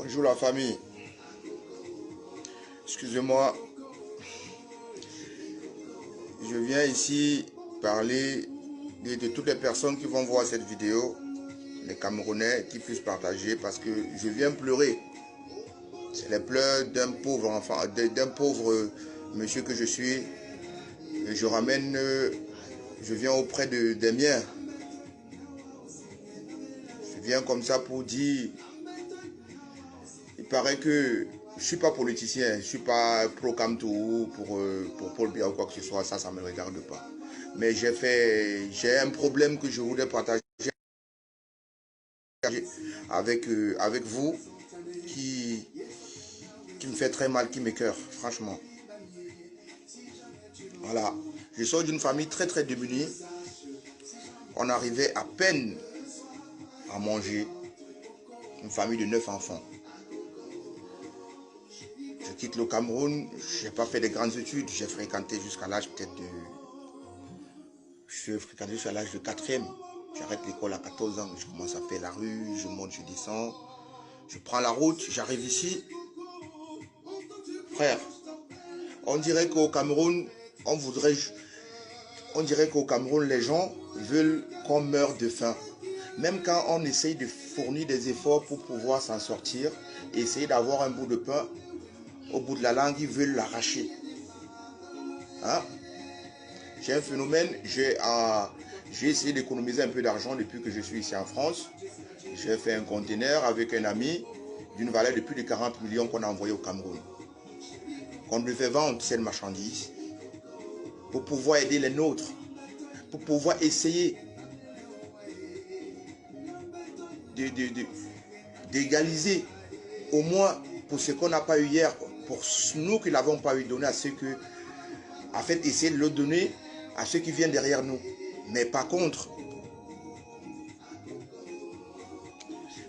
Bonjour la famille. Excusez-moi, je viens ici parler de toutes les personnes qui vont voir cette vidéo, les Camerounais qui puissent partager parce que je viens pleurer. C'est les pleurs d'un pauvre enfant, d'un pauvre monsieur que je suis. Et je ramène, je viens auprès des miens. Je viens comme ça pour dire, il paraît que je ne suis pas politicien, je ne suis pas pro-Camtou pour Paul Biya ou quoi que ce soit, ça ne me regarde pas. Mais j'ai un problème que je voudrais partager avec vous qui me fait très mal, qui m'écoeure, franchement. Voilà, je sors d'une famille très démunie. On arrivait à peine à manger, une famille de 9 enfants. Je quitte le Cameroun, je n'ai pas fait de grandes études, j'ai fréquenté jusqu'à l'âge peut-être de... Je fréquenté jusqu'à l'âge de 4e. J'arrête l'école à 14 ans, je commence à faire la rue, je monte, je descends. Je prends la route, j'arrive ici. Frère, on dirait qu'au Cameroun, on dirait qu'au Cameroun, les gens veulent qu'on meure de faim. Même quand on essaye de fournir des efforts pour pouvoir s'en sortir, essayer d'avoir un bout de pain, au bout de la langue, ils veulent l'arracher. Hein? J'ai un phénomène, j'ai essayé d'économiser un peu d'argent depuis que je suis ici en France. J'ai fait un conteneur avec un ami d'une valeur de plus de 40 millions qu'on a envoyé au Cameroun. On devait vendre cette marchandise pour pouvoir aider les nôtres, pour pouvoir essayer d'égaliser au moins pour ce qu'on n'a pas eu hier, pour nous qui ne l'avons pas eu donné à ceux que, en fait, essayer de le donner à ceux qui viennent derrière nous. Mais par contre,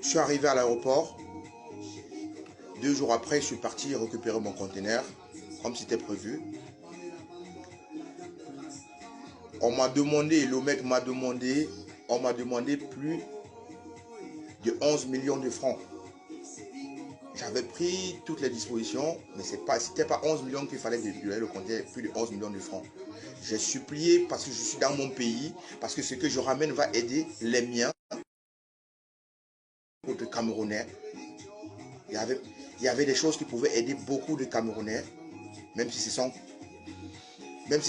je suis arrivé à l'aéroport. 2 jours après, je suis parti récupérer mon conteneur, comme c'était prévu. On m'a demandé, le mec m'a demandé, on m'a demandé plus de 11 millions de francs. J'avais pris toutes les dispositions, mais ce n'était pas 11 millions qu'il fallait déduire le conteneur, plus de 11 millions de francs. J'ai supplié parce que je suis dans mon pays, parce que ce que je ramène va aider les miens, de Camerounais. Il y avait des choses qui pouvaient aider beaucoup de Camerounais, même si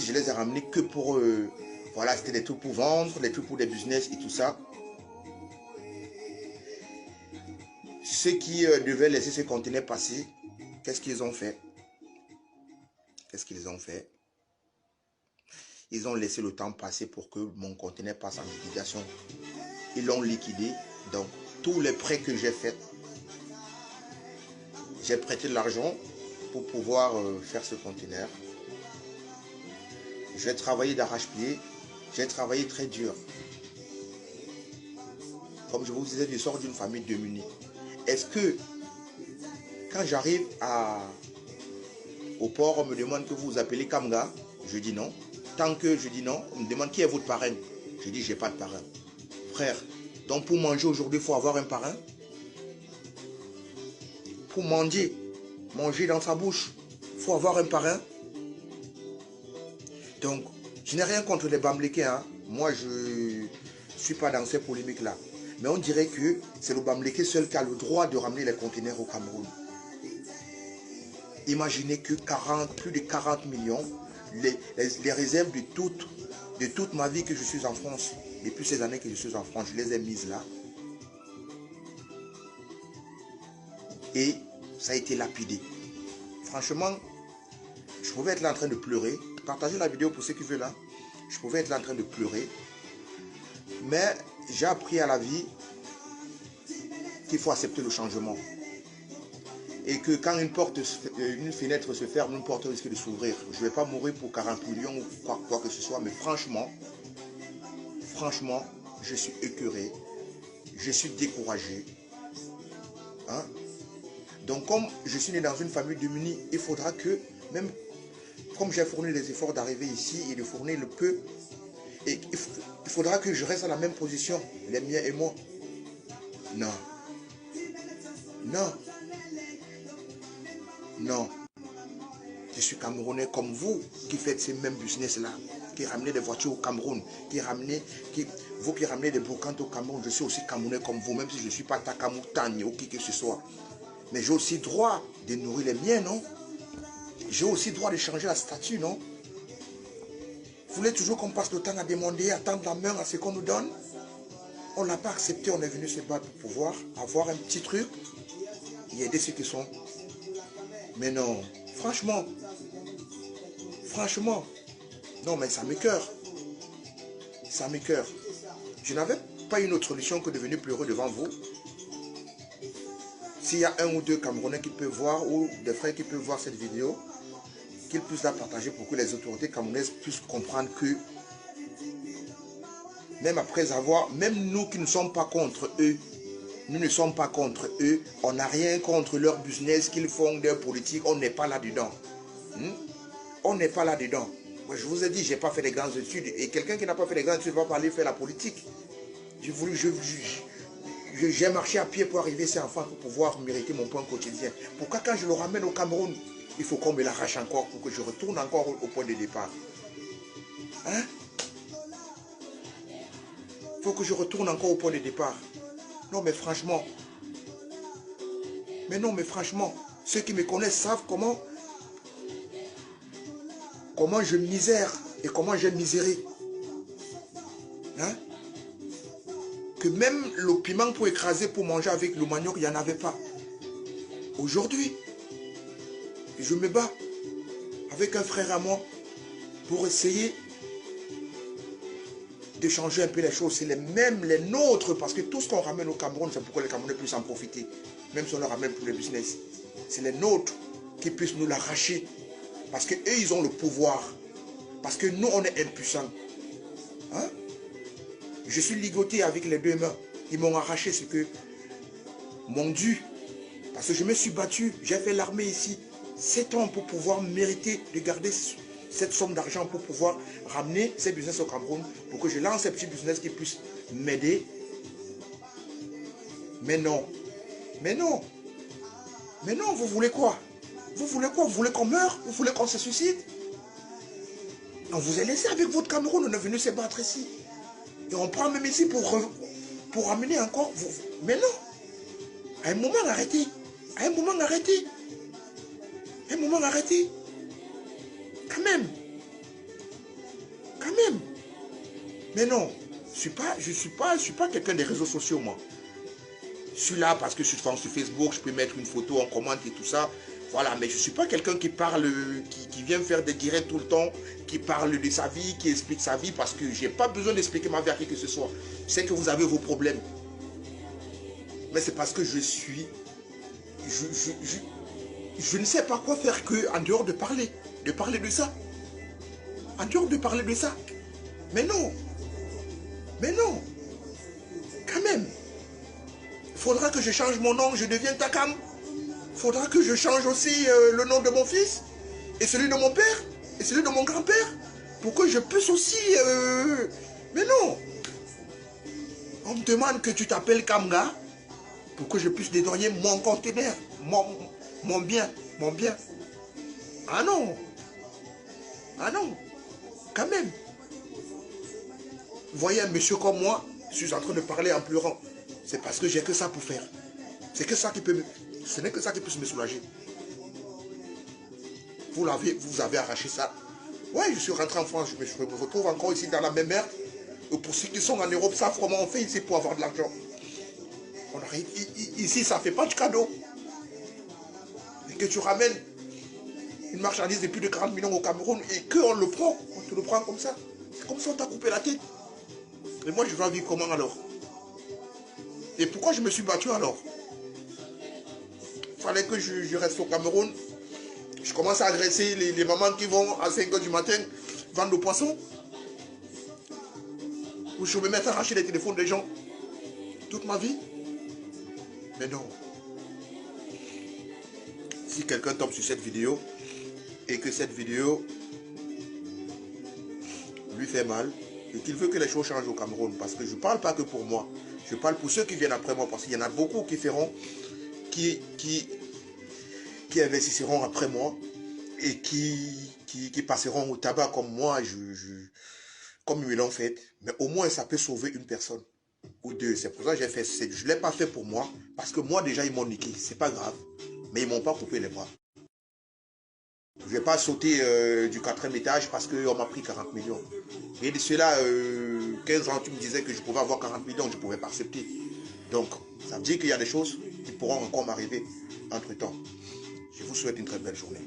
je les ai ramenés que pour... voilà, c'était des trucs pour vendre, des trucs pour des business et tout ça. Ceux qui devaient laisser ce conteneur passer, qu'est-ce qu'ils ont fait? Qu'est-ce qu'ils ont fait? Ils ont laissé le temps passer pour que mon conteneur passe en liquidation. Ils l'ont liquidé. Donc, tous les prêts que j'ai faits, j'ai prêté de l'argent pour pouvoir faire ce conteneur. J'ai travaillé d'arrache-pied. J'ai travaillé très dur. Comme je vous disais, je sors d'une famille démunie. Est-ce que, quand j'arrive au port, on me demande que vous vous appelez Kamga? Je dis non. Tant que je dis non, on me demande qui est votre parrain? Je dis j'ai pas de parrain. Frère, donc pour manger aujourd'hui, il faut avoir un parrain? Pour manger dans sa bouche, il faut avoir un parrain? Donc, je n'ai rien contre les Bamlékés. Hein. Moi, je ne suis pas dans ces polémiques-là. Mais on dirait que c'est le Bamléké seul qui a le droit de ramener les conteneurs au Cameroun. Imaginez que plus de 40 millions, les réserves de toute ma vie que je suis en France, depuis ces années que je suis en France, je les ai mises là. Et ça a été lapidé. Franchement, je pouvais être là en train de pleurer. Partagez la vidéo pour ceux qui veulent là. Je pouvais être là en train de pleurer. Mais j'ai appris à la vie qu'il faut accepter le changement. Et que quand une fenêtre se ferme, une porte risque de s'ouvrir. Je ne vais pas mourir pour 40 millions ou quoi que ce soit. Mais franchement, je suis écœuré. Je suis découragé. Hein? Donc comme je suis né dans une famille démunie, il faudra que, même comme j'ai fourni les efforts d'arriver ici et de fournir le peu, et il faudra que je reste à la même position, les miens et moi. Non. Non. Non. Je suis Camerounais comme vous qui faites ces mêmes business-là, qui ramenez des voitures au Cameroun, vous qui ramenez des brocantes au Cameroun. Je suis aussi Camerounais comme vous, même si je ne suis pas Takamoutan ou qui que ce soit. Mais j'ai aussi droit de nourrir les miens, non? J'ai aussi droit de changer la statue, non? Vous voulez toujours qu'on passe le temps à demander, à tendre la main à ce qu'on nous donne? On ne l'a pas accepté, on est venu se battre pour pouvoir avoir un petit truc et aider ceux qui sont. Mais non, franchement, non, mais ça m'écoeure. Ça m'écoeure. Je n'avais pas une autre solution que de venir pleurer devant vous. S'il y a un ou deux Camerounais qui peuvent voir, ou des frères qui peuvent voir cette vidéo, qu'ils puissent la partager pour que les autorités camerounaises puissent comprendre que, même après avoir, même nous qui ne sommes pas contre eux, nous ne sommes pas contre eux, on n'a rien contre leur business qu'ils font, leur politique, on n'est pas là-dedans. On n'est pas là-dedans. Moi, je vous ai dit, je n'ai pas fait des grandes études. Et quelqu'un qui n'a pas fait des grandes études va pas aller faire la politique. J'ai marché à pied pour arriver ces enfants pour pouvoir mériter mon pain quotidien. Pourquoi quand je le ramène au Cameroun, il faut qu'on me l'arrache encore pour que je retourne encore au point de départ? Hein? Il faut que je retourne encore au point de départ. Non, mais franchement. Ceux qui me connaissent savent comment je misère et comment j'ai miséré. Hein? Que même le piment pour écraser, pour manger avec le manioc, il n'y en avait pas. Aujourd'hui, je me bats avec un frère à moi pour essayer de changer un peu les choses. C'est les mêmes, les nôtres, parce que tout ce qu'on ramène au Cameroun, c'est pour que les Camerounais puissent en profiter. Même si on le ramène pour le business. C'est les nôtres qui puissent nous l'arracher. Parce qu'eux, ils ont le pouvoir. Parce que nous, on est impuissants. Hein? Je suis ligoté avec les deux mains. Ils m'ont arraché ce que m'ont dû. Parce que je me suis battu. J'ai fait l'armée ici. 7 ans pour pouvoir mériter de garder cette somme d'argent pour pouvoir ramener ces business au Cameroun. Pour que je lance ces petits business qui puissent m'aider. Mais non. Mais non. Mais non, vous voulez quoi? Vous voulez quoi? Vous voulez qu'on meure? Vous voulez qu'on se suicide? On vous a laissé avec votre Cameroun, on est venu se battre ici. Et on prend même ici pour ramener encore. Mais non. À un moment, arrêtez. À un moment, arrêtez. À un moment, arrêtez. Quand même. Quand même. Mais non. Je suis pas quelqu'un des réseaux sociaux, moi. Je suis là parce que je suis sur Facebook, je peux mettre une photo, on commente et tout ça. Voilà, mais je ne suis pas quelqu'un qui parle, qui vient faire des directs tout le temps, qui parle de sa vie, qui explique sa vie, parce que je n'ai pas besoin d'expliquer ma vie à qui que ce soit. Je sais que vous avez vos problèmes. Mais c'est parce que je suis... Je ne sais pas quoi faire que en dehors de parler de ça. En dehors de parler de ça. Mais non. Mais non. Quand même. Il faudra que je change mon nom, je devienne Takam. Il faudra que je change aussi le nom de mon fils, et celui de mon père, et celui de mon grand-père, pour que je puisse aussi... Mais non. On me demande que tu t'appelles Kamga, pour que je puisse dédouaner mon conteneur, mon bien. Ah non. Ah non. Quand même. Vous voyez un monsieur comme moi, je suis en train de parler en pleurant. C'est parce que j'ai que ça pour faire. C'est que ça qui peut me... Ce n'est que ça qui peut me soulager. Vous avez arraché ça. Ouais, je suis rentré en France, je me retrouve encore ici dans la même merde. Et pour ceux qui sont en Europe, savent comment on fait ici pour avoir de l'argent. Ici, ça ne fait pas de cadeau. Et que tu ramènes une marchandise de plus de 40 millions au Cameroun et qu'on le prend, on te le prend comme ça. C'est comme si on t'a coupé la tête. Et moi, je vais vivre comment alors? Et pourquoi je me suis battu alors? Il fallait que je reste au Cameroun. Je commence à agresser les mamans qui vont à 5 h du matin vendre le poisson. Ou je me mets à arracher les téléphones des gens toute ma vie. Mais non. Si quelqu'un tombe sur cette vidéo et que cette vidéo lui fait mal et qu'il veut que les choses changent au Cameroun, parce que je ne parle pas que pour moi, je parle pour ceux qui viennent après moi, parce qu'il y en a beaucoup qui feront, qui qui investisseront après moi et qui passeront au tabac comme moi, comme ils l'ont fait. Mais au moins, ça peut sauver une personne ou deux. C'est pour ça que j'ai fait. Je ne l'ai pas fait pour moi, parce que moi, déjà, ils m'ont niqué. C'est pas grave. Mais ils ne m'ont pas coupé les bras. Je ne vais pas sauter du 4e étage parce qu'on m'a pris 40 millions. Et de cela, 15 ans, tu me disais que je pouvais avoir 40 millions, je ne pouvais pas accepter. Donc, ça veut dire qu'il y a des choses qui pourront encore m'arriver entre-temps. Je vous souhaite une très belle journée.